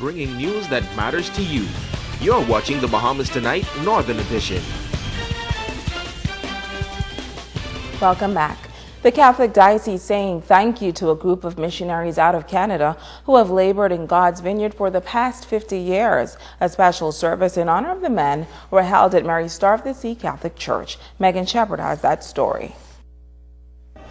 bringing news that matters to you. You're watching the Bahamas Tonight Northern Edition. Welcome back. The Catholic Diocese saying thank you to a group of missionaries out of Canada who have labored in God's vineyard for the past 50 years. A special service in honor of the men were held at Mary Star of the Sea Catholic Church. Megan Shepard has that story.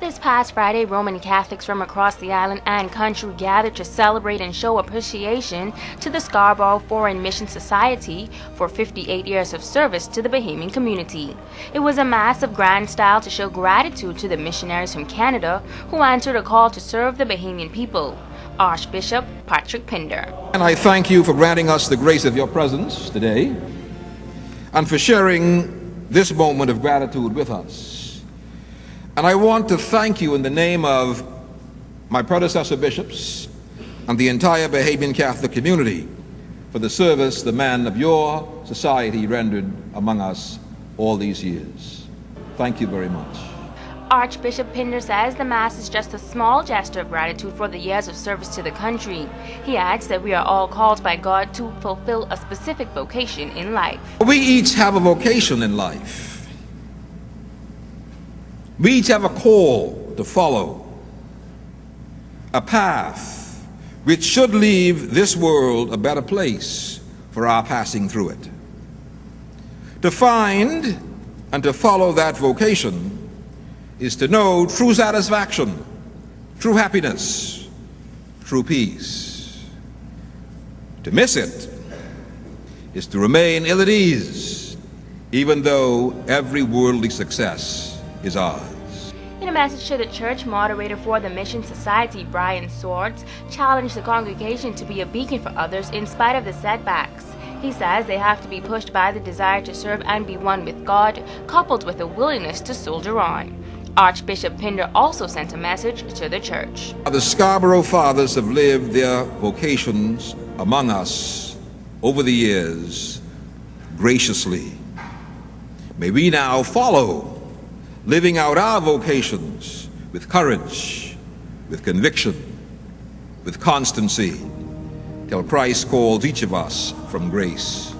This past Friday, Roman Catholics from across the island and country gathered to celebrate and show appreciation to the Scarborough Foreign Mission Society for 58 years of service to the Bahamian community. It was a massive grand style to show gratitude to the missionaries from Canada who answered a call to serve the Bahamian people. Archbishop Patrick Pinder. And I thank you for granting us the grace of your presence today and for sharing this moment of gratitude with us. And I want to thank you in the name of my predecessor bishops and the entire Bahamian Catholic community for the service the men of your society rendered among us all these years. Thank you very much. Archbishop Pinder says the Mass is just a small gesture of gratitude for the years of service to the country. He adds that we are all called by God to fulfill a specific vocation in life. We each have a vocation in life. We each have a call to follow, a path which should leave this world a better place for our passing through it. To find and to follow that vocation is to know true satisfaction, true happiness, true peace. To miss it is to remain ill at ease, even though every worldly success is ours. In a message to the church, moderator for the Mission Society, Brian Swords, challenged the congregation to be a beacon for others in spite of the setbacks. He says they have to be pushed by the desire to serve and be one with God, coupled with a willingness to soldier on. Archbishop Pinder also sent a message to the church. The Scarborough Fathers have lived their vocations among us over the years graciously. May we now follow, living out our vocations with courage, with conviction, with constancy, till Christ calls each of us from grace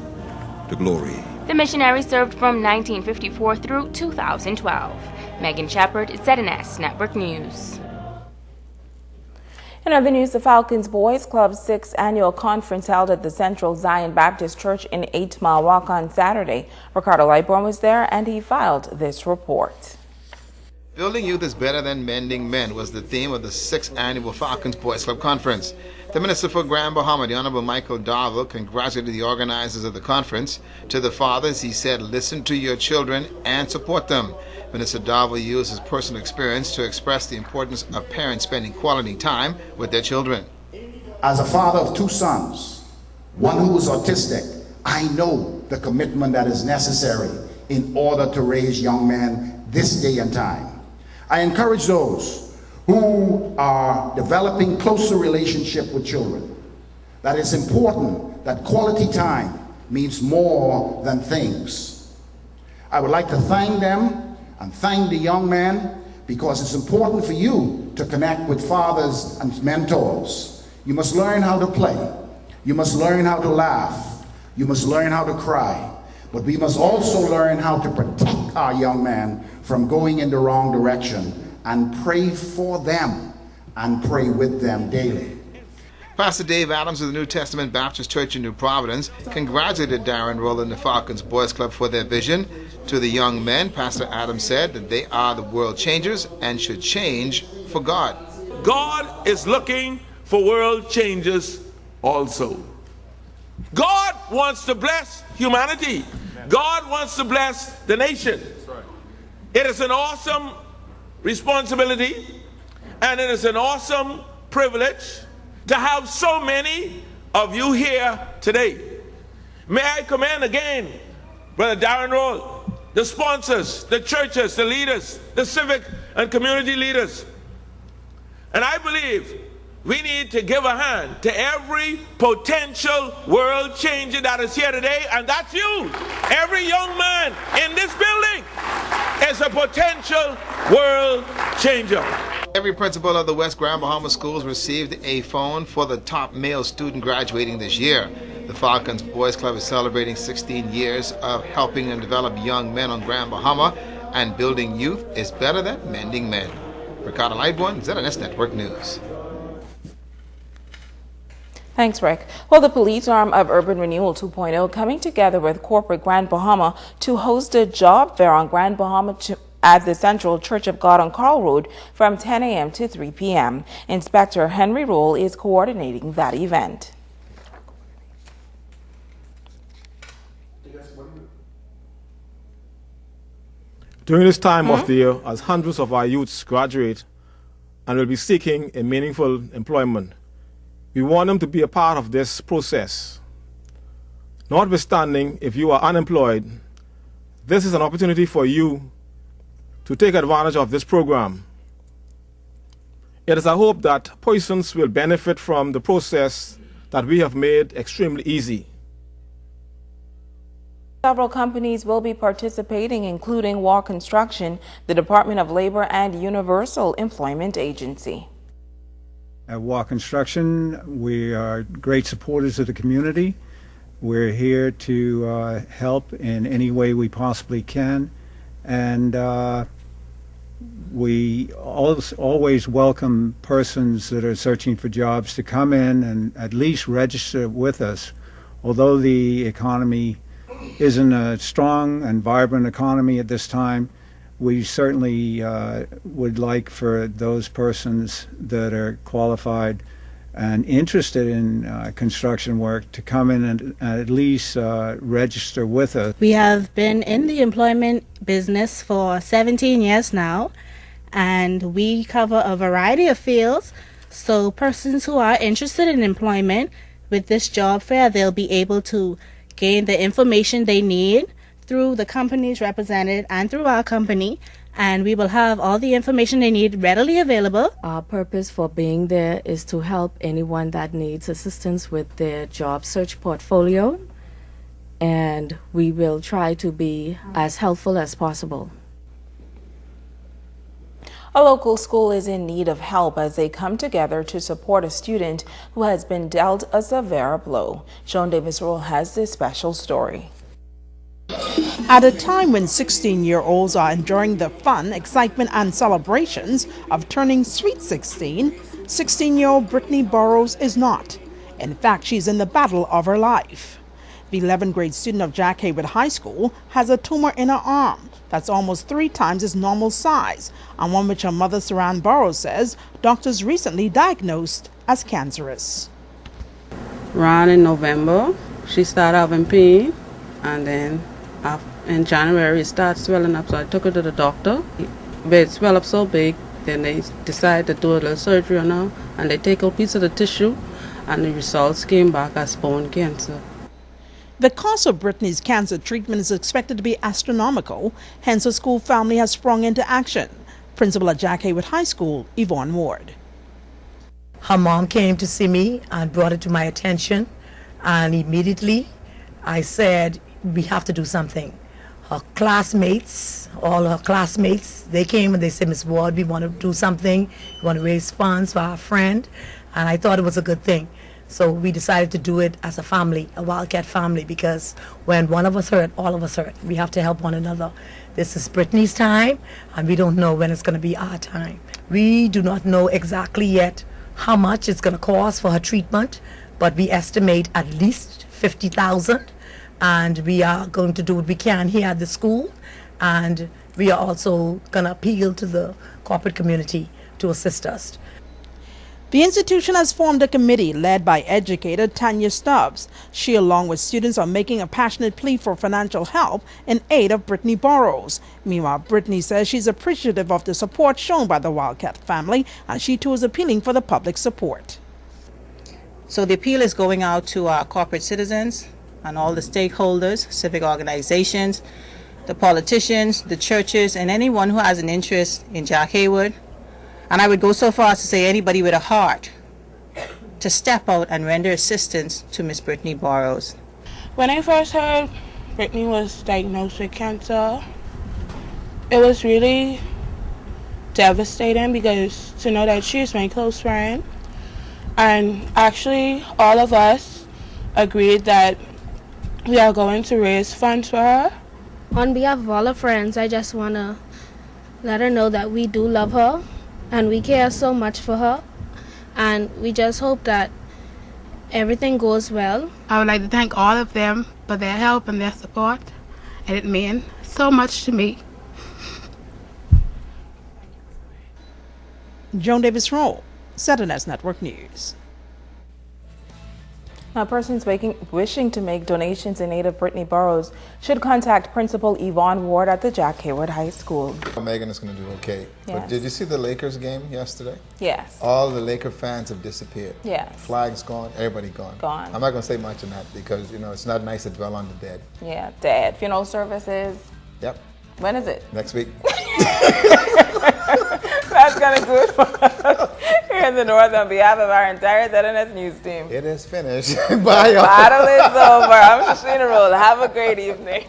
to glory. The missionary served from 1954 through 2012. Megan Shepard, ZNS Network News. In other news, the Falcons Boys Club's 6th annual conference held at the Central Zion Baptist Church in 8 Mile Walk on Saturday. Ricardo Lightborn was there and he filed this report. Building youth is better than mending men was the theme of the 6th annual Falcons Boys Club Conference. The Minister for Grand Bahama, the Honorable Michael Darville, congratulated the organizers of the conference. To the fathers, he said, listen to your children and support them. Minister Darville used his personal experience to express the importance of parents spending quality time with their children. As a father of 2 sons, one who is autistic, I know the commitment that is necessary in order to raise young men this day and time. I encourage those who are developing closer relationship with children that it's important that quality time means more than things. I would like to thank them and thank the young man because it's important for you to connect with fathers and mentors. You must learn how to play. You must learn how to laugh. You must learn how to cry. But we must also learn how to protect our young men from going in the wrong direction and pray for them and pray with them daily. Pastor Dave Adams of the New Testament Baptist Church in New Providence congratulated Darren Rolle and the Falcons Boys Club for their vision. To the young men, Pastor Adams said that they are the world changers and should change for God. God is looking for world changers also. God wants to bless humanity. God wants to bless the nation. It is an awesome responsibility and it is an awesome privilege to have so many of you here today. May I commend again Brother Darren Rolle, the sponsors, the churches, the leaders, the civic and community leaders. And I believe we need to give a hand to every potential world changer that is here today, and that's you. Every young man in this building is a potential world changer. Every principal of the West Grand Bahama schools received a phone for the top male student graduating this year. The Falcons Boys Club is celebrating 16 years of helping and develop young men on Grand Bahama, and building youth is better than mending men. Ricardo Lightborn, ZNS Network News. Thanks, Rick. Well, the police arm of Urban Renewal 2.0 coming together with corporate Grand Bahama to host a job fair on Grand Bahama at the Central Church of God on Carl Road from 10 a.m. to 3 p.m. Inspector Henry Rolle is coordinating that event. During this time of the year, as hundreds of our youths graduate and will be seeking a meaningful employment, we want them to be a part of this process. Notwithstanding, if you are unemployed, this is an opportunity for you to take advantage of this program. It is our hope that persons will benefit from the process that we have made extremely easy. Several companies will be participating, including Wall Construction, the Department of Labor, and Universal Employment Agency. At Wall Construction, we are great supporters of the community. We're here to help in any way we possibly can, and we always welcome persons that are searching for jobs to come in and at least register with us. Although the economy isn't a strong and vibrant economy at this time, we certainly would like for those persons that are qualified and interested in construction work to come in and at least register with us. We have been in the employment business for 17 years now, and we cover a variety of fields. So persons who are interested in employment, with this job fair, they'll be able to gain the information they need through the companies represented and through our company, and we will have all the information they need readily available. Our purpose for being there is to help anyone that needs assistance with their job search portfolio, and we will try to be as helpful as possible. A local school is in need of help as they come together to support a student who has been dealt a severe blow. Sean Davis-Roll has this special story. At a time when 16-year-olds are enjoying the fun, excitement, and celebrations of turning sweet 16, 16-year-old Brittany Burrows is not. In fact, she's in the battle of her life. The 11th grade student of Jack Haywood High School has a tumor in her arm that's almost 3 times its normal size, and one which her mother, Saran Burrows, says doctors recently diagnosed as cancerous. Around in November, she started having pain, and then in January it started swelling up, so I took her to the doctor. But it swelled up so big, then they decided to do a little surgery on her, and they take a piece of the tissue, and the results came back as bone cancer. The cost of Brittany's cancer treatment is expected to be astronomical, hence her school family has sprung into action. Principal at Jack Haywood High School, Yvonne Ward. Her mom came to see me and brought it to my attention, and immediately I said, we have to do something. Her classmates, all her classmates, they came and they said, Miss Ward, we want to do something. We want to raise funds for our friend, and I thought it was a good thing. So we decided to do it as a family, a Wildcat family, because when one of us hurt, all of us hurt. We have to help one another. This is Brittany's time, and we don't know when it's going to be our time. We do not know exactly yet how much it's going to cost for her treatment, but we estimate at least $50,000, and we are going to do what we can here at the school, and we are also going to appeal to the corporate community to assist us. The institution has formed a committee led by educator Tanya Stubbs. She, along with students, are making a passionate plea for financial help in aid of Brittany Burrows. Meanwhile, Brittany says she's appreciative of the support shown by the Wildcat family, and she too is appealing for the public support. So the appeal is going out to our corporate citizens and all the stakeholders, civic organizations, the politicians, the churches, and anyone who has an interest in Jack Haywood. And I would go so far as to say anybody with a heart to step out and render assistance to Miss Brittany Burrows. When I first heard Brittany was diagnosed with cancer, it was really devastating because to know that she is my close friend, and actually all of us agreed that we are going to raise funds for her. On behalf of all our friends, I just want to let her know that we do love her and we care so much for her, and we just hope that everything goes well. I would like to thank all of them for their help and their support, and it meant so much to me. Joan Davis Rolle, Saturday Network News. Now, persons wishing to make donations in aid of Brittany Burrows should contact Principal Yvonne Ward at the Jack Hayward High School. Megan is going to do okay. Yes. But did you see the Lakers game yesterday? Yes. All the Laker fans have disappeared. Yes. Flags gone, everybody gone. Gone. I'm not going to say much on that because, you know, it's not nice to dwell on the dead. Yeah, dead. Funeral services. Yep. When is it? Next week. That's going to do it for us here in the North on behalf of our entire ZNS News team. It is finished. Bye, y'all. Battle is over. I'm Shasheena Rolle. Have a great evening.